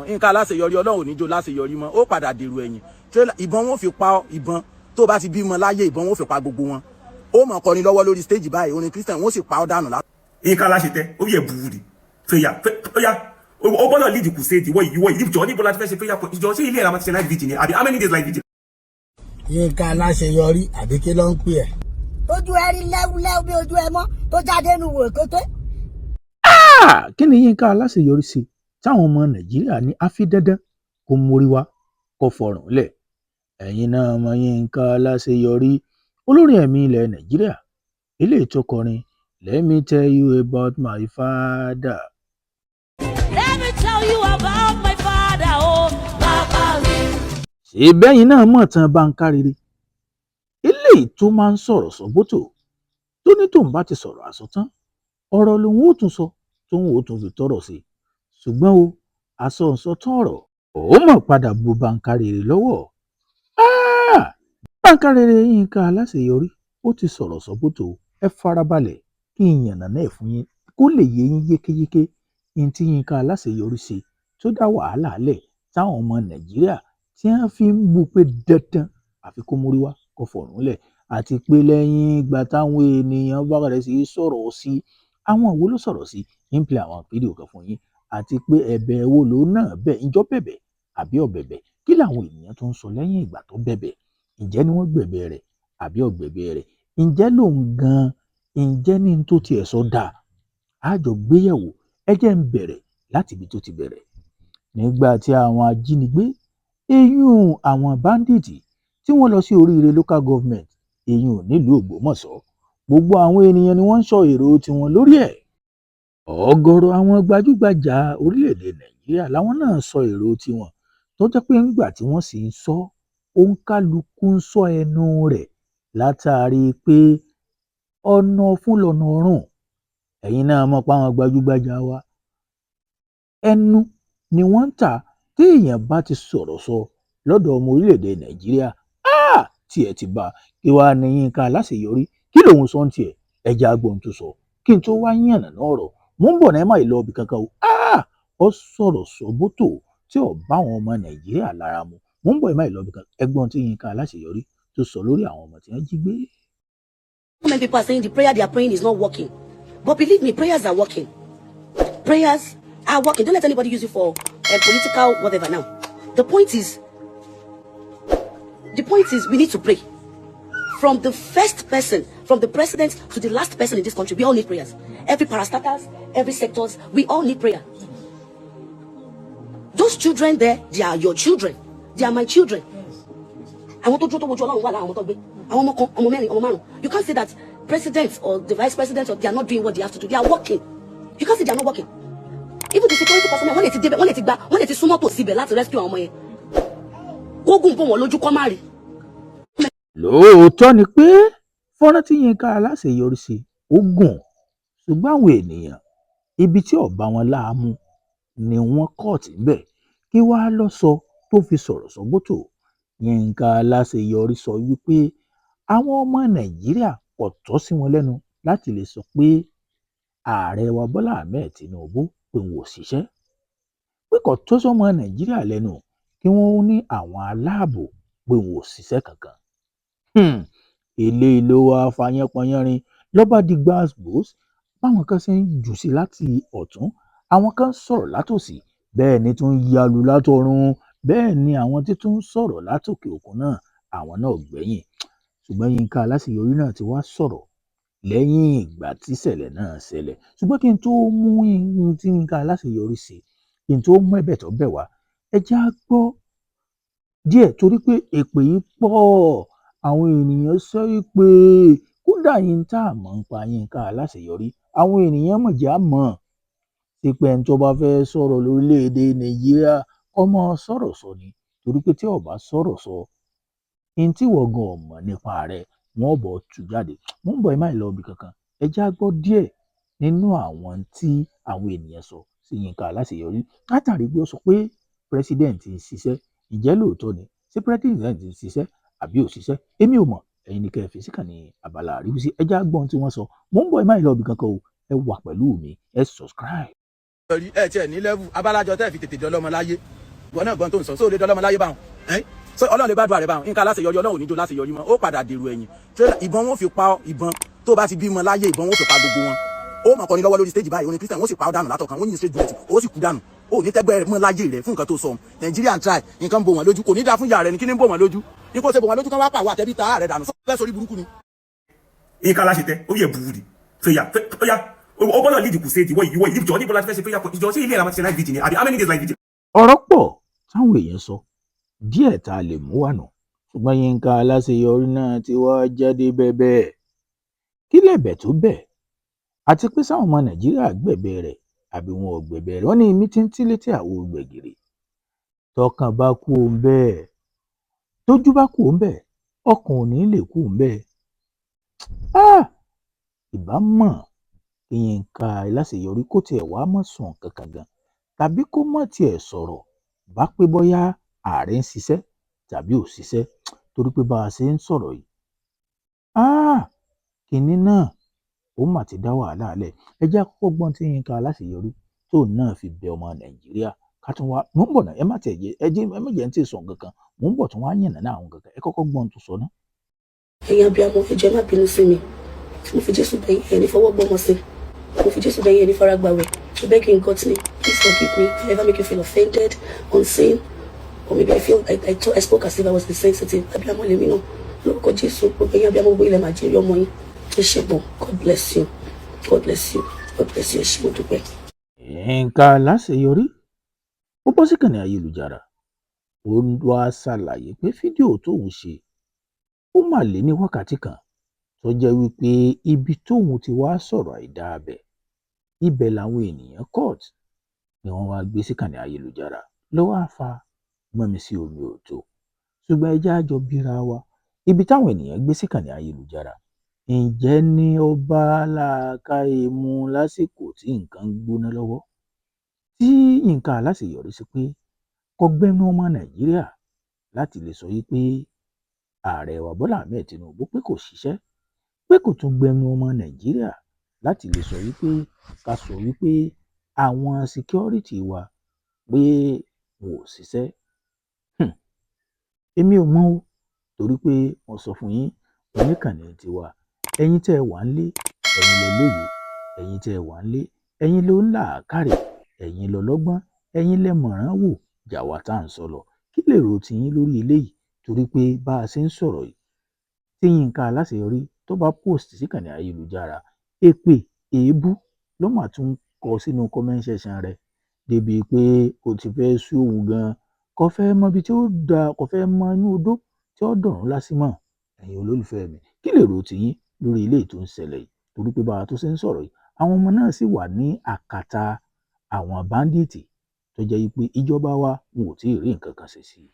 nǹkan aláṣeyọrí ọlọ́run níjó láṣeyọrí mọ́ ó padà dèrò ẹ̀yìn ìbọn wọn fi pa ìbọn tó bá ti bímọ láyé ìbọn wọn fi pa gbogbo wọn ó mọ̀ kọrin lọ́wọ́ lórí stage báyìí orin Christian wọn sì pa ọ́ dànù. nǹkan aláṣetẹ ó yẹ buwuri fẹyà ó gbọ́dọ̀ lead crusade ìwọ ìdíjọ níbo láti fẹ́ ṣe fẹyà ìjọ ṣé ilé ẹ̀rọ máa ti ṣe live vigil ni àbí how many days live vigil. nǹkan aláṣeyọrí àbí kí ló ń pè ẹ́. ojú ẹ rí lẹ́wúlẹ́wú bí ojú ẹ mọ́ tó jáde nù wò kótó. kí ni Yínká Aláṣeyọrí ṣe táwọn ọmọ Nàìjíríà ní àfi dandan kó mórí wá kó fọrùn lẹ̀? ẹ̀yin náà mọ Yínká Aláṣeyọrí, olórin ẹ̀mí ilẹ̀ Nàìjíríà, eléyìí tó kọrin Let me tell you about my father. Let me tell you about my father, oh, bàbá mi. ṣé bẹ́yìn náà mọ̀ tán Bánkárere, eléyìí tó máa ń sọ̀rọ̀ sọ́bótò tó ní tóun bá ti sọ̀rọ̀ àsọtán ọ̀rọ̀ lòun ó tún sọ tóun ó tún fi tọ̀rọ̀ sí, ṣùgbọ́n o àsọ ǹsọtán ọ̀rọ̀ ó mọ̀ padà bu Bánkárere lọ́wọ́. Bánkárere Yínká Aláṣeyọrí ó ti sọ̀rọ̀ sọ́bótò, ẹ farabalẹ̀ kí n yànnàná ẹ̀ fún yín kó lè yé yín yékéyéké ní tí Yínká Aláṣeyọrí ṣe tó dá wàhálà lẹ̀ táwọn ọmọ Nàìjíríà tí wọ́n fi ń bú pé dandan àfi kó mórí wá kó fọ̀rùn lẹ̀, àti pé lẹ́yìn ìgbà táwọn ènìyàn bá bẹ̀rẹ̀ sí í sọ̀rọ̀ sí àwọn wo ló sọ̀rọ̀ sí ń play àwọn fídíò kan fún yín, àti pé ẹ̀bẹ̀ wo ló náà bẹ̀ ǹjọ́ bẹ̀bẹ̀ àbí ọ̀bẹ̀bẹ̀, kí làwọn ènìyàn tó ń sọ lẹ́yìn ìgbà tó bẹ̀bẹ̀, ǹjẹ́ ni wọ́n gbẹ̀bẹ̀ rẹ̀ àbí ọ̀gbẹ̀bẹ̀ rẹ̀, ǹjẹ́ lòun gan ǹjẹ́ ní tó tiẹ̀ sọ dáa? àjọ gbéyẹ̀wò, ẹ jẹ́ ń bẹ̀rẹ̀ láti ibi tó ti bẹ̀rẹ̀. nígbà tí àwọn ajínigbé eyín àwọn báńdíìtì tí wọ́n lọ sí Oríire local government eyín nílùú Ògbómọ̀ṣọ́, gbogbo àwọn ènìyàn ni wọ́n ń sọ èrò tiwọn lórí ẹ̀. ọ̀gọ̀rọ̀ àwọn gbajúgbajà orílẹ̀-èdè Nàìjíríà làwọn náà sọ èrò tiwọn tó jẹ́ pé ńgbà tí wọ́n sì ń sọ òǹkálukú ń sọ ẹnu rẹ̀ látàrí pé ọ̀nà fún lọ́nà ọ̀run. ẹ̀yin náà mọ̀ pé àwọn gbajúgbajà wa ẹnu ni wọ́n ń tà tí èèyàn bá ti sọ̀rọ̀ sọ lọ́dọ̀ ọmọ orílẹ̀-èdè Nàìjíríà tiẹ̀ ti bá kí wàá ní Yínká Aláṣeyọrí kí lòun sọ ń tiẹ̀ ẹja agbóhun tó sọ kí n tó wá yànnà náà ọ̀rọ̀ mò ń bọ̀ náà má lọ ibì kankan o. ó sọ̀rọ̀ sọ́bótò tí ò bá àwọn ọmọ Nàìjíríà lára mu, mò ń bọ̀ ẹ má lọ ibì kankan, ẹgbọ́n tí Yínká Aláṣeyọrí tó sọ lórí àwọn ọmọ tí wọ́n jí gbé. Many people are saying the prayer they are praying is not working, but believe me, prayers are working. Prayers are working. Don't let anybody use it for political whatever. Now, the point is we need to pray. From the first person, from the president to the last person in this country, we all need prayers. Every parastatals, every sectors, we all need prayer. Those children there, they are your children. They are my children. I want to draw to you can't say that president or the vice president or they are not doing what they have to do. They are working. You can't say they are not working. Even the security personnel, when they sumo to síbẹ̀ láti rescue àwọn ọmọ yẹn. Ogun pon wọn lójú kò má rí. lóòótọ́ ni pé fọ́nrán tí Yínká Aláṣeyọrí ṣe ó gùn, ṣùgbọ́n àwọn ènìyàn ibi tí ọba wọn láàmú ni wọ́n kọ́ọ̀tì ńbẹ̀ kí wàá lọ sọ tó fi sọ̀rọ̀ sọ́bótò. Yínká Aláṣeyọrí sọ wípé àwọn ọmọ Nàìjíríà kò tọ́ sí wọn lẹ́nu láti lè sọ pé ààrẹ wa Bọ́lá Ahmed Tinubu pé wọn ò ṣiṣẹ́, pé kò tọ́ sọ́mọ Nàìjíríà lẹ́nu kí wọ́n ní àwọn aláàbò pé wọn ò ṣiṣẹ́ kankan. eléyìí ló wá fàyànpọnyánrin lọ́ba di gbàgbós báwọn kan ṣe ń jù sí láti ọ̀tún àwọn kan sọ̀rọ̀ látòsì bẹ́ẹ̀ ni tún yalu látọ̀run, bẹ́ẹ̀ ni àwọn tí tún sọ̀rọ̀ látòkè òkun náà àwọn náà gbẹ̀yìn. ṣùgbọ́n Yínká Aláṣeyọrí náà ti wá sọ̀rọ̀ lẹ́yìn ìgbà tí ìṣẹ̀lẹ̀ náà ṣẹlẹ̀. ṣùgbọ́n kí n tó mú ihun tí Yínká Aláṣeyọrí ṣe, kí n tó mú ẹ̀bẹ̀ tó bẹ̀ wá, ẹ jẹ́ á gbọ́ díẹ̀ torí pé èpè yìí pọ̀. àwọn ènìyàn sọ pé kódà yín tá a mọ̀ ń pa Yínká Aláṣeyọrí àwọn ènìyàn mọ̀ jẹ́ àmọ́ sí pé ẹni tó bá fẹ́ sọ̀rọ̀ lórílẹ̀‐èdè Nàìjíríà ọmọ sọ̀rọ̀ sọ ni, torí pé tí ó bá sọ̀rọ̀ sọ ní tí wọ́n gan ọ̀mọ̀ nípa rẹ̀ wọ́n bọ̀ tú jáde. mo ń bọ̀ ẹ má lọ ibì kankan, ẹ já gbọ́ díẹ̀ nínú àwọn tí àwọn ènìyàn sọ sí Yínká Aláṣeyọrí látàrí pé ó sọ pé president ń ṣiṣẹ́. ǹjẹ́ lóòótọ́ ni ṣé president ń ṣiṣẹ́ àbí ò ṣiṣẹ́? èmi ò mọ̀, ẹ̀yin ni kẹ́ ẹ fi síkàn ní abala àríwísí, ẹ já gbọ́n tí wọ́n sọ. mo ń bọ̀ ẹ má lọ ibì kankan o, ẹ wà pẹ̀lú mi, ẹ subscribe. rí ẹ tiẹ̀ ní level abálájọ tẹ́ fi tètè dọ́lọ́mọ láyé ìwọ náà gbọ́n tó ń sọ sóòlè dọ́lọ́mọ láyé báwọn so Ọlọ́run lè gbàdúrà rẹ báwọn nǹkan aláṣeyọrí Ọlọ́run ò ní jó láṣeyọrí mọ́ ó padà dèrò ẹ̀yìn ìbọn wọn fi pa ọ ìbọn tó bá ti bímọ láyé ìbọn wọn fi pa gbogbo wọn ó mọ̀ kọrin lọ́wọ́ lórí stage báyìí orin Christian wọ́n sì pa ọ́ dànù látọ̀kan wọ́n yìn straight bullet ó sì kú dànù ó ní tẹ́gbẹ́ mọ́ láyé rẹ̀ fún nǹkan tó sọ Nigerian try nǹkan bò wọ́n lójú kò ní dá fún ìyá rẹ̀ ní kí ní bò wọ́n lójú ní kó ṣe bò wọ́n lójú kan wá pàwọ́ àtẹ́bí ta rẹ̀ dànù fẹ́ sórí burúkú ni. nǹkan aláṣẹ tẹ ó yẹ buwú di fẹyà fẹyà o gbọ́dọ̀ lead crusade ìwọ ìjọ níbo la ti fẹ́ ṣe fẹyà ìjọ ṣé ilé ìlànà ti ṣe live video ni àbí how many days live video. ọ̀rọ̀ pọ̀ táwọn èèyàn sọ díẹ̀ tá a lè mú wà nù ṣùgbọ́n Yínká Aláṣeyọrí náà ti wá jáde bẹ́ẹ̀ kí lẹ̀bẹ̀ tó bẹ̀ àti pé sáwọn ọmọ Nàìjíríà gbẹ̀bẹ̀ rẹ̀ àbí wọn ò gbẹ̀bẹ̀ rẹ̀ wọ́n ní imí tí ń tí létí àwo gbẹ̀gìrì tọkàn bá kú òun bẹ́ẹ̀ tójú bá kú òun bẹ́ẹ̀ ọkàn ò ní lè kú òun bẹ́ẹ̀ ìbá mọ̀ kí Yínká Aláṣeyọrí kó tiẹ̀ wá mọ̀ sùn kankan gan tàbí kó mọ̀ tiẹ̀ sọ̀rọ̀ bá pé bóyá ààrẹ ń ṣiṣẹ́ tàbí ò ṣiṣẹ́ torí pé bá a ṣe ń sọ̀rọ̀ yìí kínní náà ó mà ti dá wàhálà lẹ̀ ẹ jẹ́ àkọ́kọ́ gbọ́n tí Yínká Aláṣeyọrí tóun náà fi bẹ ọmọ Nàìjíríà ká tún wá mò ń bọ̀ náà ẹ má tẹ̀ jẹ́ ẹ méjì ń tì sọ̀ kankan mò ń bọ̀ tún wá yànnà náà àwọn kankan ẹ kọ́kọ́ gbọ́n tó sọ náà. ẹ̀yin abiyamọ ẹ jọ̀ọ́ má bínú sí mi mo fi Jésù bẹ̀yìn ẹni fọwọ́ gbọ́mọ sí mo fi Jésù bẹ̀yìn ẹni fara gbàwẹ̀ so beg you in God's name please forgive me if I ever make you feel offended unseen or maybe I feel I spoke as if I was insensitive abiyamọ lèmi náà lórúkọ Jésù gbogbo ẹ̀yin abiyamọ gbogbo ilẹ̀ máa jẹ́rìí ọmọ yín ẹ ṣé gan God bless you God bless you God bless you ẹ ṣé mo dúpẹ́. Yínká Aláṣeyọrí ó bọ́ sí kànnì ayélujára ó ń wá ṣàlàyé pé fídíò tóun ṣe ó mà lé ní wákàtí kan tó jẹ́ wípé ibi tóun ti wá sọ̀rọ̀ àìdá abẹ ibẹ̀ làwọn ènìyàn court ni wọ́n wá gbé sí kànnì ayélujára ló wá fa gbọ́nmi sí omi òtó ṣùgbọ́n ẹjẹ́ àjọ bíra wa ibi táwọn ènìyàn gbé sí kànnì ayélujára ǹjẹ́ ní ó bá làákàyè mu lásìkò tí nǹkan ń gbóná lọ́wọ́ tí Yínká Aláṣeyọrí sí pé kò gbẹ́nu ọmọ Nàìjíríà láti lè sọ wípé ààrẹ wa Bọ́lá Ahmed Tinubu pé kò ṣiṣẹ́ pé kò tún gbẹ́nu ọmọ Nàìjíríà láti lè sọ wípé ká sọ wípé àwọn security wa pé wọn ò ṣiṣẹ́ èmi ò mọ̀ o torí pé wọ́n sọ fún yín oníkànnì tiwa ẹ̀yin tẹ́ ẹ wà nílé ẹ̀yin lẹ lóye ẹ̀yin tẹ́ ẹ wà nílé ẹ̀yin ló ń làákàrè ẹ̀yin lọ́lọ́gbọ́n ẹ̀yin lẹ mọ̀ràn wò jàwá tá à ń sọ lọ kí lè rò tiyín lórí eléyìí torí pé bá a ṣe ń sọ̀rọ̀ yìí tí Yínká Aláṣeyọrí tó bá post síkànnì ayélujára èpè èébú ló mà tún kọ sínú comment section rẹ̀ débi pé ó ti fẹ́ sú òun gan kò fẹ́ mọ ibi tí ó da kò fẹ́ mọ inú odó tí ó dọ̀rùn lásìmọ̀ ẹ̀yin olólùfẹ́ mi kí lè rò tiyín lórí eléyìí tó ń ṣẹlẹ̀ yìí torí pé bá a tó ṣe ń sọ̀rọ̀ yìí àwọn ọmọ náà sì wà ní àkàtà àwọn báńdíìtì tó jẹ́ pé ìjọba wa wọn ò tí ì rí nǹkan kan ṣe sí i.